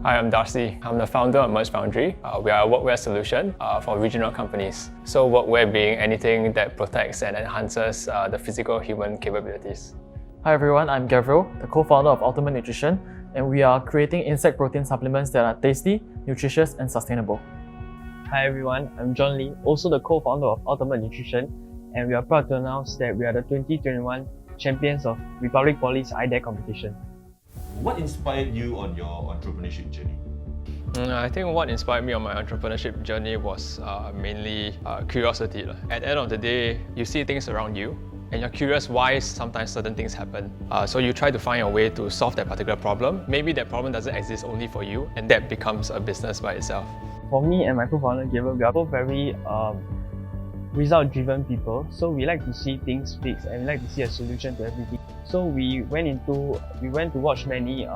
Hi, I'm Darcy. I'm the founder of Merge Foundry. We are a workwear solution for regional companies. So workwear being anything that protects and enhances the physical human capabilities. Hi everyone, I'm Gavriel, the co-founder of Ultimate Nutrition, and we are creating insect protein supplements that are tasty, nutritious, and sustainable. Hi everyone, I'm John Li, also the co-founder of Ultimate Nutrition, and we are proud to announce that we are the 2021 champions of Republic Poly's IDEA competition. What inspired you on your entrepreneurship journey? I think what inspired me on my entrepreneurship journey was mainly curiosity. At the end of the day, you see things around you and you're curious why sometimes certain things happen. So you try to find a way to solve that particular problem. Maybe that problem doesn't exist only for you, and that becomes a business by itself. For me and my co-founder Gavriel, we are both very result-driven people. So we like to see things fixed and we like to see a solution to everything. So we went to watch many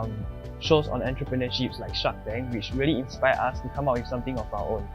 shows on entrepreneurship like Shark Tank, which really inspired us to come up with something of our own.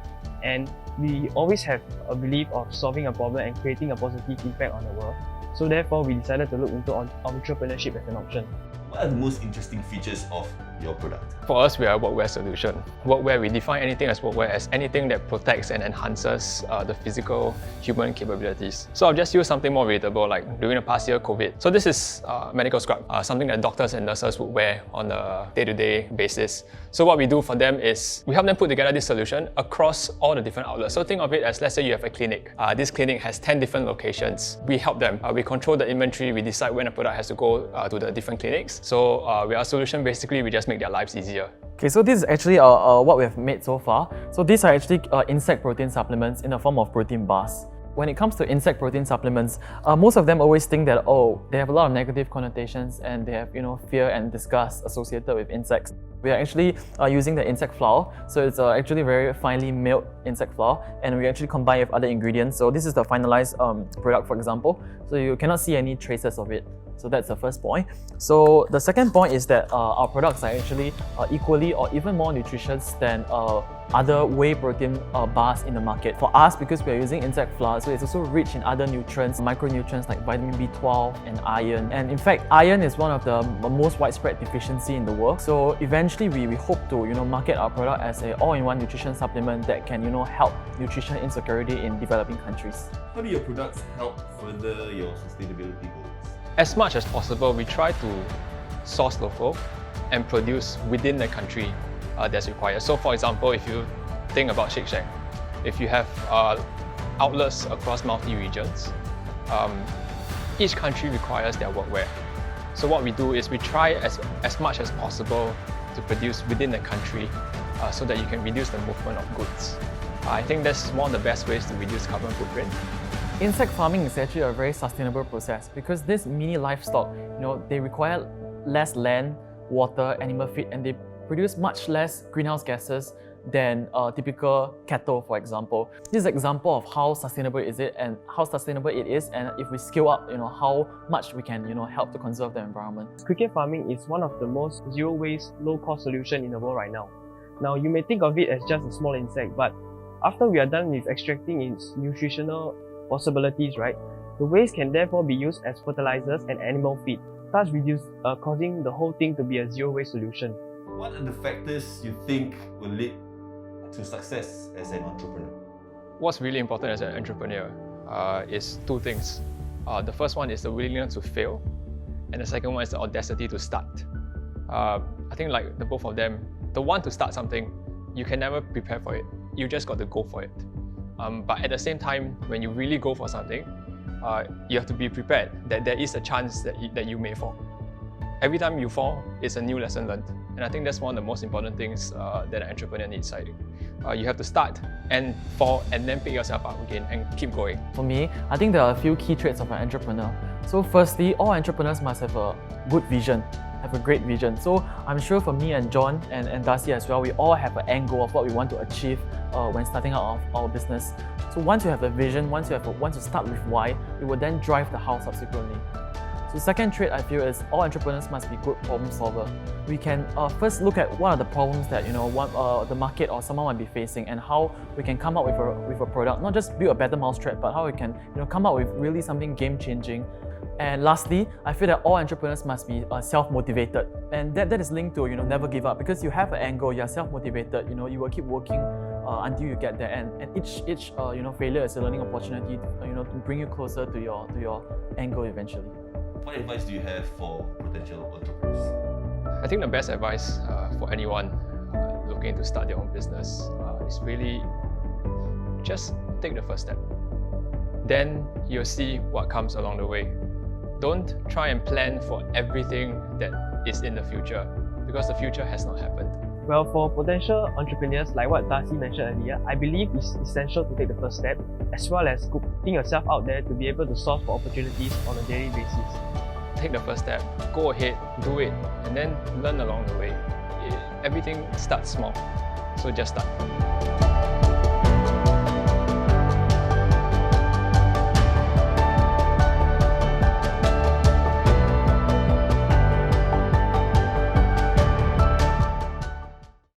And we always have a belief of solving a problem and creating a positive impact on the world. So therefore, we decided to look into entrepreneurship as an option. What are the most interesting features of your product? For us, we are a workwear solution. Workwear, we define anything as workwear as anything that protects and enhances the physical human capabilities. So I'll just use something more relatable, like during the past year, COVID. So this is medical scrub, something that doctors and nurses would wear on a day-to-day basis. So what we do for them is we help them put together this solution across all the different outlets. So think of it as, let's say you have a clinic. This clinic has 10 different locations. We help them. We control the inventory. We decide when a product has to go to the different clinics. So we are a solution, basically, we just make their lives easier. Okay, so this is actually what we have made so far. So these are actually insect protein supplements in the form of protein bars. When it comes to insect protein supplements, most of them always think that, they have a lot of negative connotations and they have, fear and disgust associated with insects. We are actually using the insect flour, so it's actually very finely milled insect flour, and we actually combine with other ingredients. So this is the finalized product, for example. So you cannot see any traces of it. So that's the first point. So the second point is that our products are actually equally or even more nutritious than other whey protein bars in the market. For us, because we are using insect flour, so it's also rich in other nutrients, micronutrients like vitamin B12 and iron. And in fact, iron is one of the most widespread deficiency in the world. So eventually, we hope to market our product as an all-in-one nutrition supplement that can help nutrition insecurity in developing countries. How do your products help further your sustainability goals? As much as possible, we try to source local and produce within the country that's required. So for example, if you think about Shake Shack, if you have outlets across multi-regions, each country requires their workwear. So what we do is we try as much as possible to produce within the country so that you can reduce the movement of goods. I think that's one of the best ways to reduce carbon footprint. Insect farming is actually a very sustainable process because this mini livestock, they require less land, water, animal feed, and they produce much less greenhouse gases than typical cattle, for example. This is an example of how sustainable is it and how sustainable it is, and if we scale up, how much we can, help to conserve the environment. Cricket farming is one of the most zero-waste, low-cost solution in the world right now. Now, you may think of it as just a small insect, but after we are done with extracting its nutritional possibilities, right, the waste can therefore be used as fertilizers and animal feed, thus causing the whole thing to be a zero-waste solution. What are the factors you think will lead to success as an entrepreneur? What's really important as an entrepreneur is two things. The first one is the willingness to fail, and the second one is the audacity to start. I think like the both of them, the one to start something, you can never prepare for it. You just got to go for it. But at the same time, when you really go for something, you have to be prepared that there is a chance that you may fall. Every time you fall, it's a new lesson learned. And I think that's one of the most important things that an entrepreneur needs. You have to start and fall and then pick yourself up again and keep going. For me, I think there are a few key traits of an entrepreneur. So firstly, all entrepreneurs must have a good vision, have a great vision. So I'm sure for me and John and Darcy as well, we all have an end goal of what we want to achieve when starting out our business. So once you have a vision, once you start with why, it will then drive the how subsequently. So second trait I feel is all entrepreneurs must be good problem solver. We can first look at what are the problems that the market or someone might be facing, and how we can come up with a product, not just build a better mousetrap, but how we can come up with really something game changing And lastly, I feel that all entrepreneurs must be self-motivated, and that is linked to never give up, because you have an end goal, you are self-motivated. You will keep working until you get there, and each failure is a learning opportunity to bring you closer to your end goal eventually. What advice do you have for potential entrepreneurs? I think the best advice for anyone looking to start their own business is really just take the first step. Then you'll see what comes along the way. Don't try and plan for everything that is in the future, because the future has not happened. Well, for potential entrepreneurs, like what Darcy mentioned earlier, I believe it's essential to take the first step, as well as putting yourself out there to be able to source for opportunities on a daily basis. Take the first step, go ahead, do it, and then learn along the way. Everything starts small, so just start.